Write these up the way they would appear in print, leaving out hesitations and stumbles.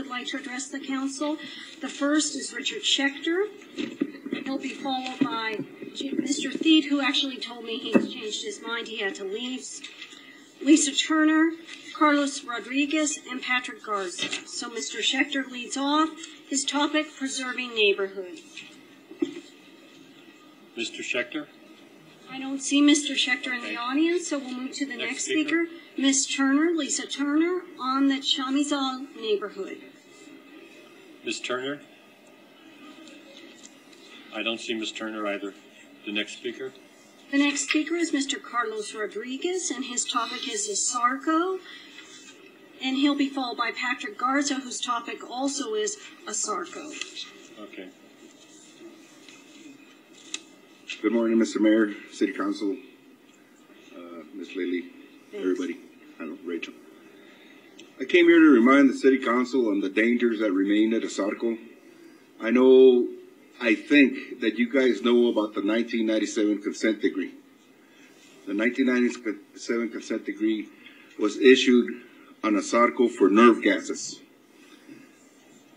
would like to address the council. The first is Richard Schechter. He'll be followed by Mr. Theed, who actually told me he's changed his mind. He had to leave. Lisa Turner, Carlos Rodriguez, and Patrick Garza. So Mr. Schechter leads off. His topic, preserving neighborhood. Mr. Schechter? I don't see Mr. Schechter in the audience, so we'll move to the next speaker. Ms. Turner, Lisa Turner, on the Chamizal neighborhood. Ms. Turner? I don't see Ms. Turner either. The next speaker? The next speaker is Mr. Carlos Rodriguez, and his topic is ASARCO. And he'll be followed by Patrick Garza, whose topic also is ASARCO. Okay. Good morning, Mr. Mayor, City Council, Ms. Lily, everybody. Hello, Rachel. I came here to remind the City Council on the dangers that remain at ASARCO. I think that you guys know about the 1997 consent decree. The 1997 consent decree was issued on ASARCO for nerve gases.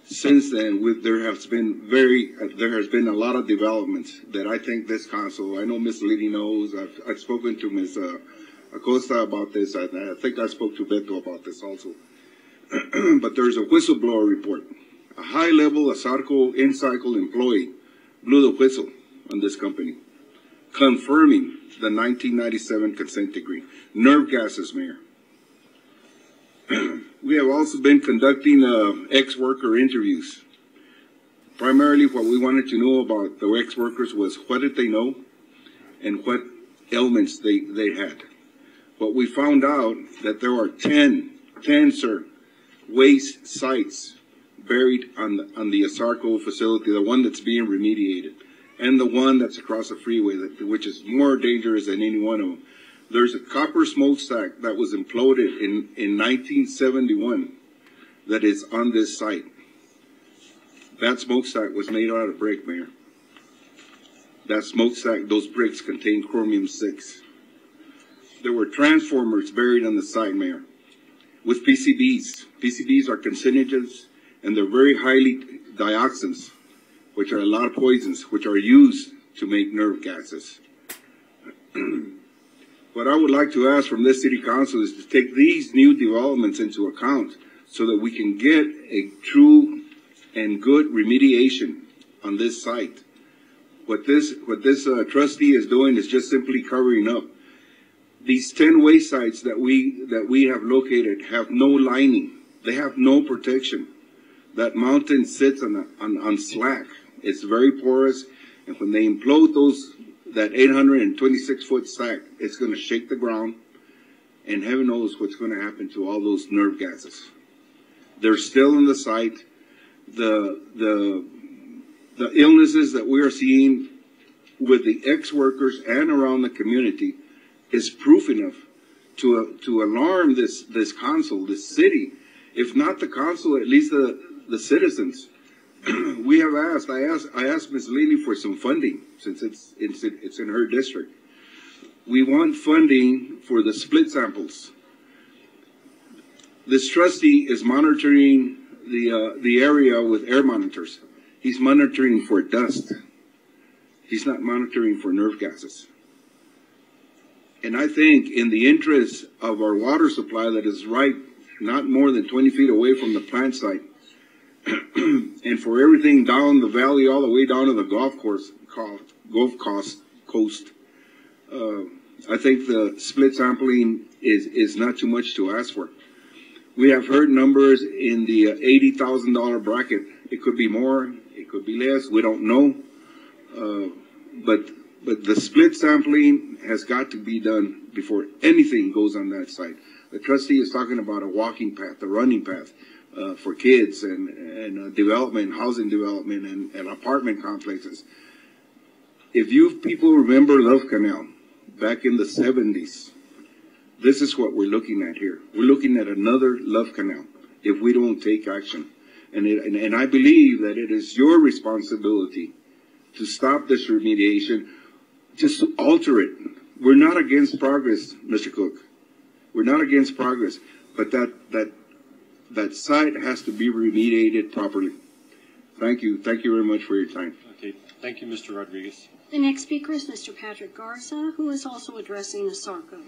Since then, there has been a lot of developments that I think this council, I know Ms. Liddy knows, I've spoken to Ms. Acosta about this, I think I spoke to Beto about this also. But there's a whistleblower report. A high-level ASARCO in-cycle employee blew the whistle on this company, confirming the 1997 consent decree. Nerve gases, Mayor. We have also been conducting ex-worker interviews. Primarily what we wanted to know about the ex-workers was what did they know and what ailments they had. But we found out that there are 10 waste sites buried on the ASARCO facility, the one that's being remediated, and the one that's across the freeway, which is more dangerous than any one of them. There's a copper smokestack that was imploded in 1971 that is on this site. That smokestack was made out of brick, Mayor. That smokestack, those bricks contain chromium-6. There were transformers buried on the site, Mayor, with PCBs. PCBs are carcinogens, and they're very highly dioxins, which are a lot of poisons, which are used to make nerve gases. What I would like to ask from this City Council is to take these new developments into account so that we can get a true and good remediation on this site. What this trustee is doing is just simply covering up. These 10 waste sites that we have located have no lining. They have no protection. That mountain sits on slack. It's very porous, and when they implode that 826-foot stack, it's going to shake the ground, and heaven knows what's going to happen to all those nerve gases. They're still in the site. The illnesses that we are seeing with the ex-workers and around the community is proof enough to alarm this council, this city. If not the council, at least the citizens. We have asked. I asked Ms. Lely for some funding since it's in her district. We want funding for the split samples. This trustee is monitoring the area with air monitors. He's monitoring for dust. He's not monitoring for nerve gases. And I think in the interest of our water supply that is right not more than 20 feet away from the plant site, and for everything down the valley all the way down to the Gulf Coast, I think the split sampling is not too much to ask for. We have heard numbers in the $80,000 bracket. It could be more, it could be less, we don't know. But the split sampling has got to be done before anything goes on that site. The trustee is talking about a walking path, a running path for kids and development, housing development, and apartment complexes. If you people remember Love Canal back in the 70s, this is what we're looking at here. We're looking at another Love Canal if we don't take action. And I believe that it is your responsibility to stop this remediation, just to alter it. We're not against progress, Mr. Cook. We're not against progress, but that that site has to be remediated properly. Thank you. Thank you very much for your time. Okay, thank you, Mr. Rodriguez. The next speaker is Mr. Patrick Garza, who is also addressing ASARCO.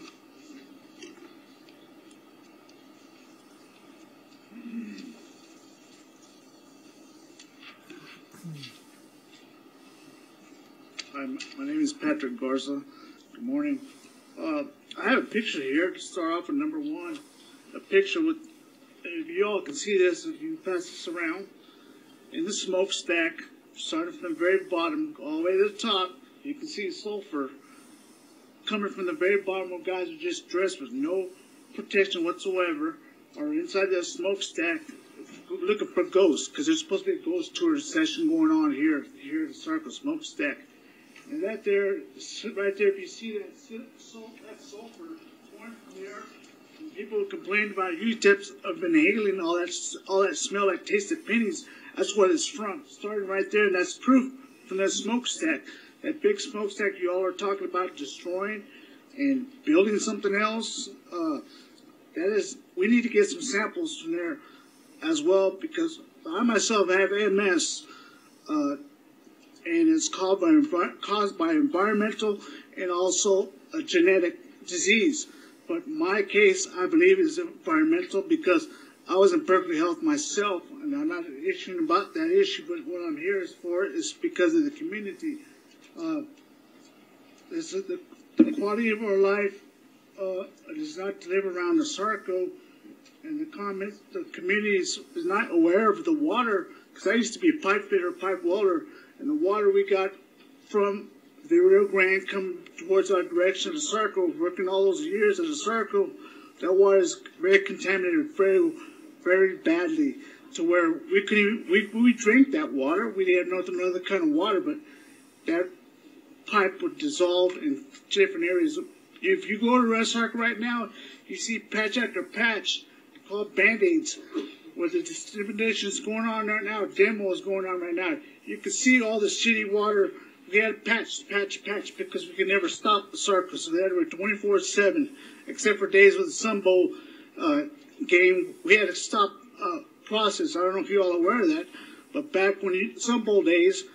Hi, my name is Patrick Garza. Good morning. I have a picture here to start off with number one. A picture with, if you all can see this, if you pass this around, in the smokestack, starting from the very bottom all the way to the top, you can see sulfur coming from the very bottom where guys are just dressed with no protection whatsoever, are inside that smokestack looking for ghosts, because there's supposed to be a ghost tour session going on here at the ASARCO smokestack. And that there, right there, if you see that sulfur pouring from there, and people complained about huge tips of inhaling all that smell like tasted pennies. That's what it's from. Starting right there, and that's proof from that smokestack. That big smokestack you all are talking about destroying and building something else. We need to get some samples from there as well, because I myself have MS. And it's caused by environmental and also a genetic disease. But my case, I believe, is environmental, because I was in perfect health myself, and I'm not issuing about that issue, but what I'm here for is because of the community. The quality of our life is not to live around ASARCO, and the community is not aware of the water, because I used to be a pipe fitter, pipe welder, and the water we got from the Rio Grande coming towards our direction of ASARCO, working all those years at ASARCO, that water is very contaminated, very, very badly, to where we couldn't even, we drank that water. We didn't have no other kind of water, but that pipe would dissolve in different areas. If you go to ASARCO right now, you see patch after patch called Band-Aids, where the dissemination is going on right now, demo is going on right now. You can see all the shitty water. We had to patch, because we could never stop the ASARCO, so they had to 24/7, except for days with the Sun Bowl game. We had to stop process. I don't know if you're all aware of that, but back when Sun Bowl days,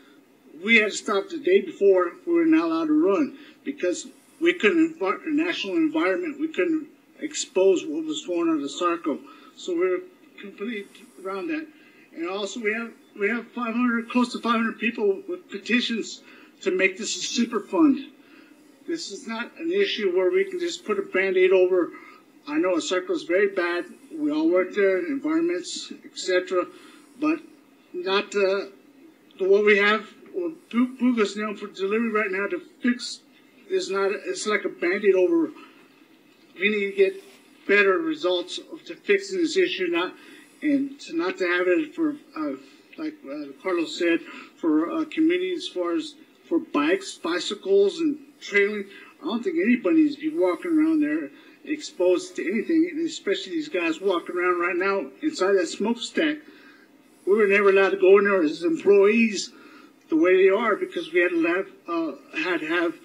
we had to stop the day before we were not allowed to run, because we couldn't, the national environment, we couldn't expose what was going on at ASARCO. So we're completely around that. And also we have 500, close to 500 people with petitions to make this a super fund. This is not an issue where we can just put a Band-Aid over. I know ASARCO is very bad. We all work there, environments, etc. But not what we have. What Buga's known for delivery right now to fix is not. It's like a Band-Aid over. We need to get better results to fixing this issue, not to have it for like Carlos said, for communities as far as for bikes, bicycles, and trailing. I don't think anybody needs to be walking around there exposed to anything, and especially these guys walking around right now inside that smokestack. We were never allowed to go in there as employees the way they are, because we had to have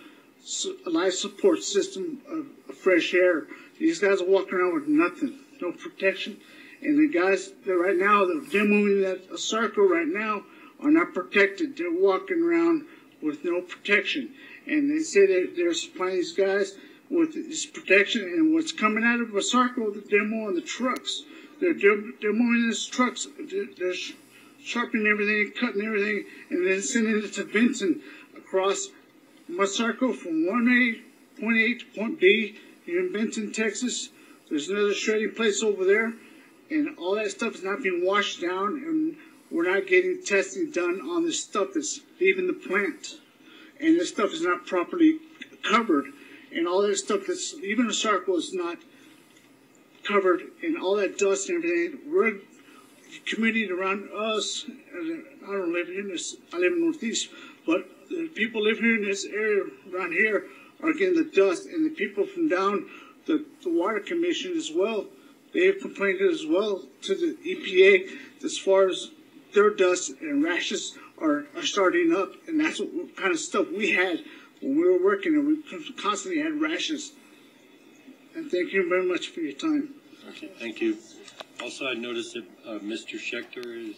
a life support system of fresh air. These guys are walking around with nothing, no protection. And the guys that right now, they're moving that ASARCO right now, are not protected. They're walking around with no protection. And they say they're supplying these guys with this protection, and what's coming out of ASARCO, the demo on the trucks. They're demoing these trucks. They're sharpening everything, cutting everything, and then sending it to Vincent across ASARCO from point A to point B here in Benton, Texas. There's another shredding place over there, and all that stuff is not being washed down, and we're not getting testing done on this stuff that's leaving the plant. And this stuff is not properly covered, and all that stuff that's even ASARCO is not covered, and all that dust and everything. We're a community around us. I don't live in this. I live in Northeast, but the people live here in this area around here are getting the dust, and the people from down the Water Commission as well, they have complained as well to the EPA as far as their dust and rashes are starting up, and that's what kind of stuff we had when we were working, and we constantly had rashes. And thank you very much for your time. Okay, thank you. Also, I noticed that Mr. Schechter is